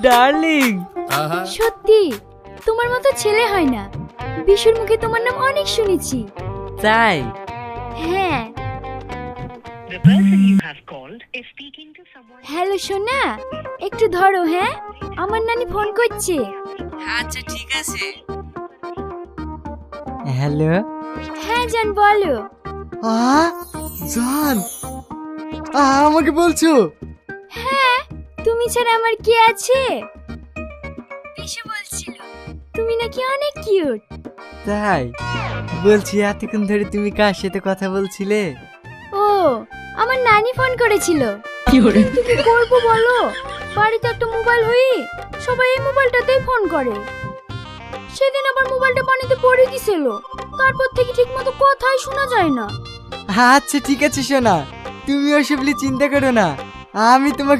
Darling, সত্যি তোমার মতো ছেলে হয় না। বিশুর মুখে তোমার নাম অনেক শুনেছি। তাই? হ্যাঁ। The person you have called is speaking to someone. Hello সোনা, একটু ধরো। হ্যাঁ, আমার নানি ফোন করছে। আচ্ছা ঠিক আছে। হ্যালো। হ্যাঁ জান, বলো। জান, আমাকে বলছো? হ্যাঁ, তুমি ছাড়া আমার কি আছে? বিশু বলছিল তুমি নাকি অনেক কিউট। তাই? বলছি এতক্ষণ ধরে তুমি কার সাথে কথা বলছিলে? ও, আমার নানি ফোন করেছিল। কিন্তু কি করবো বলো, বাড়িতে একটা মোবাইল হই, সবাই এই মোবাইলটাতেই ফোন করে। সেদিন আবার মোবাইলটা পানিতে পড়ে গেছিল, তারপর থেকে ঠিক মতো কথাই শোনা যায় না। আচ্ছা ঠিক আছে সোনা, তুমি ওসব নিয়ে চিন্তা করো না, আমি তোমাকে